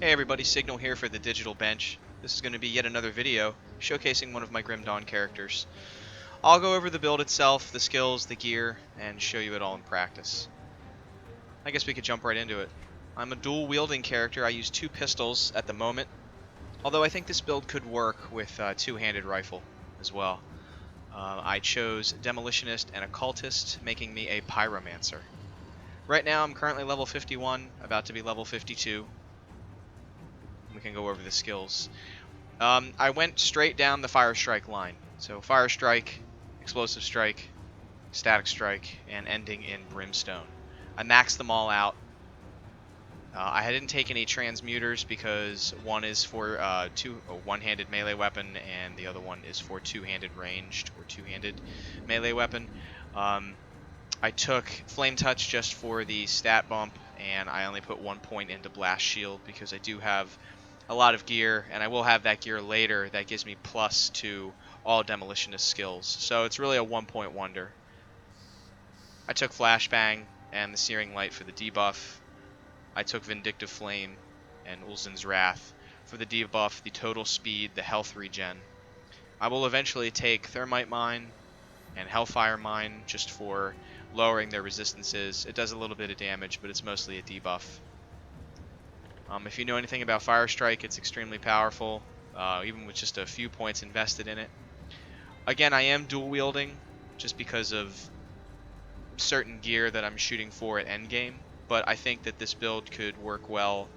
Hey everybody, Signal here for the Digital Bench. This is going to be yet another video showcasing one of my Grim Dawn characters. I'll go over the build itself, the skills, the gear, and show you it all in practice. I guess we could jump right into it. I'm a dual wielding character. I use two pistols at the moment, although I think this build could work with a two-handed rifle as well. I chose Demolitionist and Occultist, making me a Pyromancer. Right now I'm currently level 51, about to be level 52. We can go over the skills. I went straight down the Fire Strike line. So Fire Strike, Explosive Strike, Static Strike, and ending in Brimstone. I maxed them all out. I didn't take any transmuters because one is for a one-handed melee weapon and the other one is for two-handed ranged or two-handed melee weapon. I took Flame Touch just for the stat bump, and I only put 1 point into Blast Shield because I do have a lot of gear, and I will have that gear later that gives me plus to all Demolitionist skills. So it's really a 1 point wonder. I took Flashbang and the Searing Light for the debuff. I took Vindictive Flame and Ulzin's Wrath for the debuff, the total speed, the health regen. I will eventually take Thermite Mine and Hellfire Mine just for lowering their resistances. It does a little bit of damage, but it's mostly a debuff. If you know anything about Fire Strike, it's extremely powerful, even with just a few points invested in it. Again, I am dual wielding just because of certain gear that I'm shooting for at endgame, but I think that this build could work well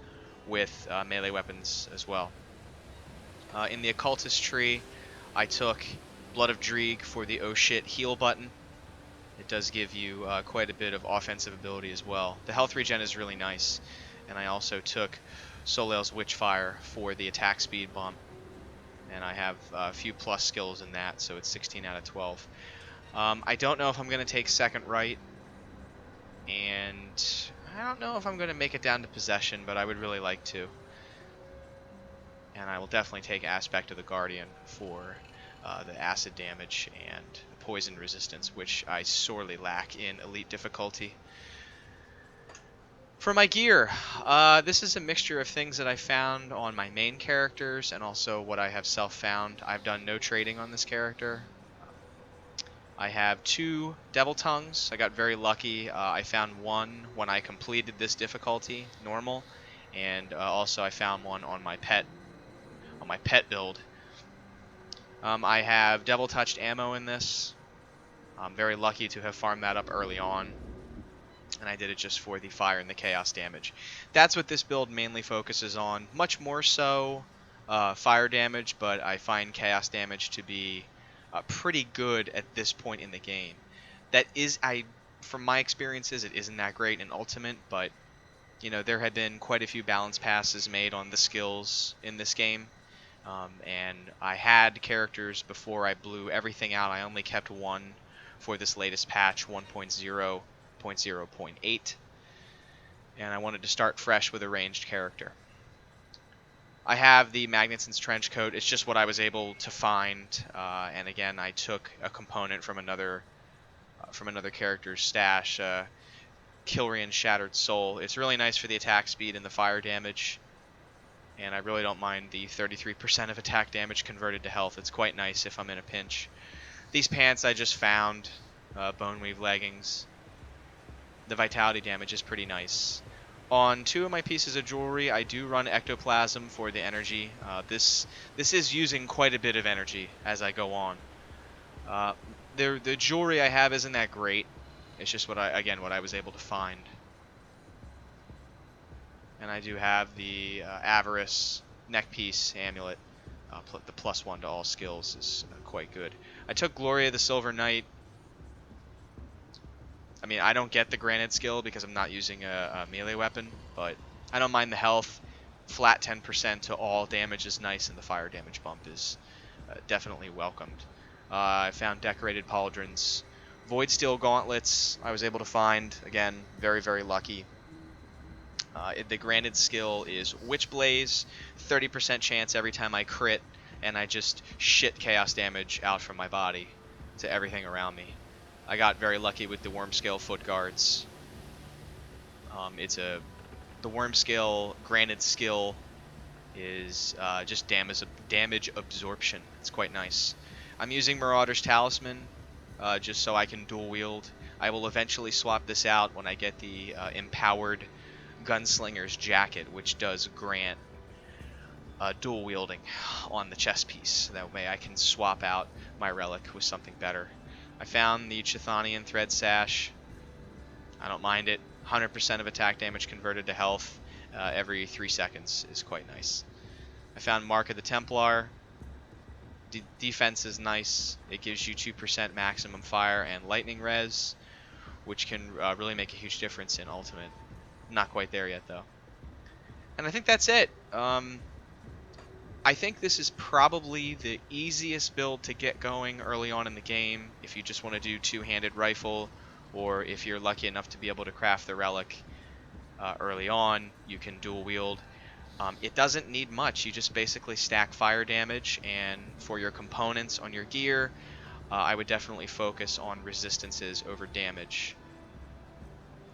with melee weapons as well. In the Occultist tree, I took Blood of Dreeg for the oh shit heal button. It does give you quite a bit of offensive ability as well. The health regen is really nice. And I also took Soleil's Witchfire for the attack speed bump. And I have a few plus skills in that, so it's 16 out of 12. I don't know if I'm going to take Second Right. And I don't know if I'm going to make it down to Possession, but I would really like to. And I will definitely take Aspect of the Guardian for the acid damage and poison resistance, which I sorely lack in Elite difficulty. For my gear, this is a mixture of things that I found on my main characters and also what I have self-found. I've done no trading on this character. I have 2 Devil Tongues. I got very lucky. I found one when I completed this difficulty, normal, and also I found one on my pet build. I have Devil Touched ammo in this. I'm very lucky to have farmed that up early on. And I did it just for the fire and the chaos damage. That's what this build mainly focuses on. Much more so fire damage, but I find chaos damage to be pretty good at this point in the game. That is, from my experiences, it isn't that great in Ultimate, but you know, there have been quite a few balance passes made on the skills in this game. And I had characters before I blew everything out. I only kept one for this latest patch, 1.0.0.8, and I wanted to start fresh with a ranged character. I have the Magnuson's Trench Coat. It's just what I was able to find, and again, I took a component from another character's stash, Kilrian's Shattered Soul. It's really nice for the attack speed and the fire damage, and I really don't mind the 33% of attack damage converted to health. It's quite nice if I'm in a pinch. These pants I just found, Boneweave leggings. The vitality damage is pretty nice. On 2 of my pieces of jewelry, I do run Ectoplasm for the energy. This is using quite a bit of energy as I go on. The jewelry I have isn't that great. It's just what I was able to find. And I do have the Avarice neckpiece amulet. The +1 to all skills is quite good. I took Gloria the Silver Knight. I mean, I don't get the Granite skill because I'm not using a melee weapon, but I don't mind the health. Flat 10% to all damage is nice, and the fire damage bump is definitely welcomed. I found Decorated Pauldrons. Void Steel Gauntlets I was able to find. Again, very, very lucky. The Granted skill is Witch Blaze, 30% chance every time I crit, and I just shit chaos damage out from my body to everything around me. I got very lucky with the Wormscale Foot Guards. The Wormscale Granted skill is just damage absorption. It's quite nice. I'm using Marauder's Talisman just so I can dual wield. I will eventually swap this out when I get the empowered Gunslinger's Jacket, which does grant dual wielding on the chest piece. That way I can swap out my relic with something better. I found the Chthonian Thread Sash. I don't mind it. 100% of attack damage converted to health every 3 seconds is quite nice. I found Mark of the Templar. Defense is nice. It gives you 2% maximum fire and lightning res, which can really make a huge difference in Ultimate. Not quite there yet, though. And I think that's it. I think this is probably the easiest build to get going early on in the game if you just want to do two-handed rifle, or if you're lucky enough to be able to craft the relic early on, you can dual wield. It doesn't need much. You just basically stack fire damage, and for your components on your gear, I would definitely focus on resistances over damage.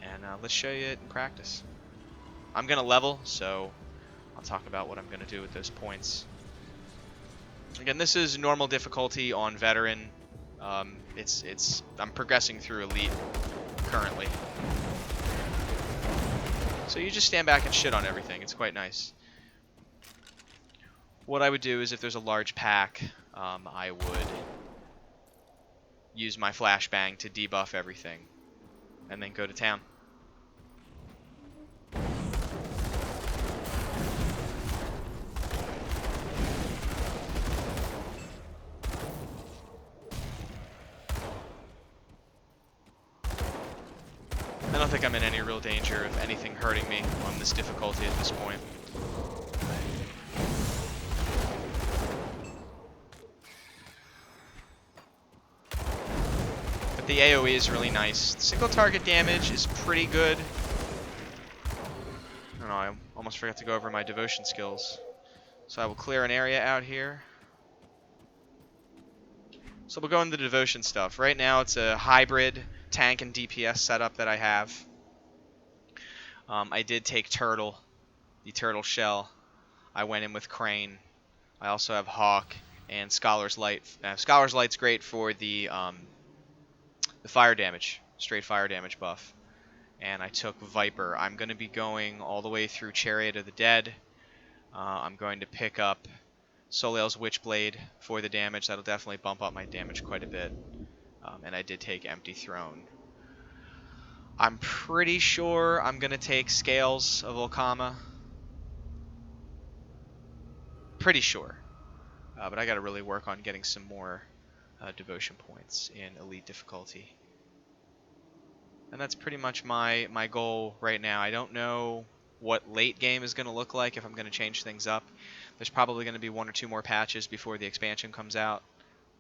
And let's show you it in practice. I'm going to level, so I'll talk about what I'm going to do with those points. Again, this is normal difficulty on veteran. I'm progressing through elite currently. So you just stand back and shit on everything. It's quite nice. What I would do is if there's a large pack, I would use my flashbang to debuff everything and then go to town. I don't think I'm in any real danger of anything hurting me on this difficulty at this point. But the AoE is really nice. Single target damage is pretty good. I don't know, I almost forgot to go over my devotion skills. So I will clear an area out here. So we'll go into the devotion stuff. Right now it's a hybrid tank and DPS setup that I have. I did take Turtle, the Turtle Shell. I went in with Crane. I also have Hawk and Scholar's Light. Scholar's Light's great for the fire damage, straight fire damage buff. And I took Viper. I'm going to be going all the way through Chariot of the Dead. I'm going to pick up Soleil's Witchblade for the damage. That'll definitely bump up my damage quite a bit. And I did take Empty Throne. I'm pretty sure I'm going to take Scales of Olkama. Pretty sure. But I got to really work on getting some more devotion points in elite difficulty. And that's pretty much my goal right now. I don't know what late game is going to look like, if I'm going to change things up. There's probably going to be 1 or 2 more patches before the expansion comes out.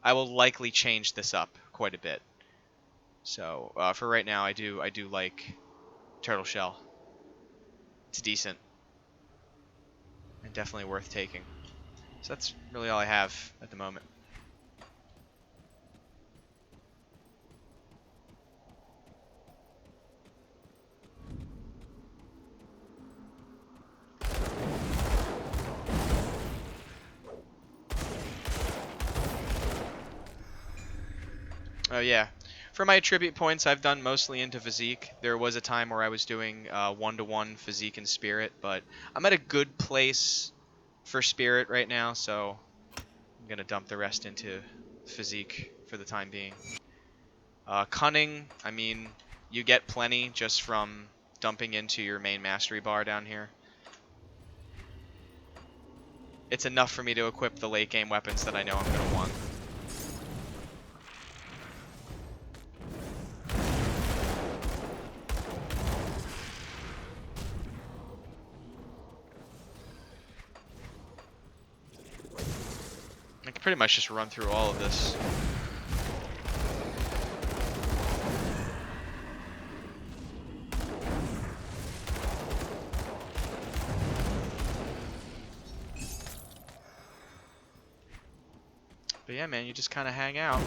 I will likely change this up quite a bit. So for right now, I do like Turtle Shell. It's decent and definitely worth taking. So that's really all I have at the moment. Oh yeah. For my attribute points, I've done mostly into physique. There was a time where I was doing 1-to-1 physique and spirit, but I'm at a good place for spirit right now, so I'm going to dump the rest into physique for the time being. Cunning, I mean, you get plenty just from dumping into your main mastery bar down here. It's enough for me to equip the late game weapons that I know I'm going to want. I can pretty much just run through all of this. But yeah, man, you just kind of hang out.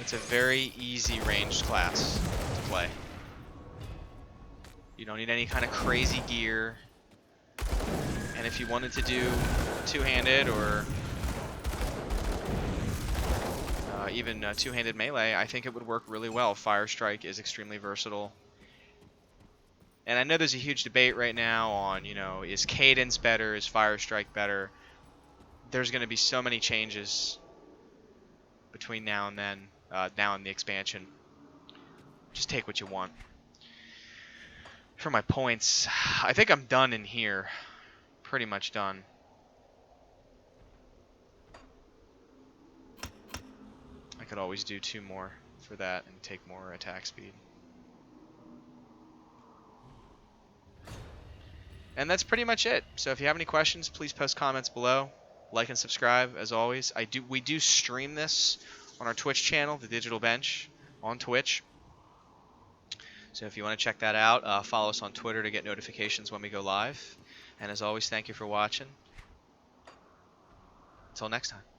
It's a very easy ranged class to play. You don't need any kind of crazy gear. And if you wanted to do two-handed or even two-handed melee, I think it would work really well. Fire Strike is extremely versatile. And I know there's a huge debate right now on, you know, is Cadence better? Is Fire Strike better? There's going to be so many changes between now and then, now and the expansion. Just take what you want. For my points, I think I'm done in here. Pretty much done. I could always do 2 more for that and take more attack speed. And that's pretty much it. So if you have any questions, please post comments below. Like and subscribe, as always. We do stream this on our Twitch channel, The Digital Bench, on Twitch. So if you want to check that out, follow us on Twitter to get notifications when we go live. And as always, thank you for watching. Until next time.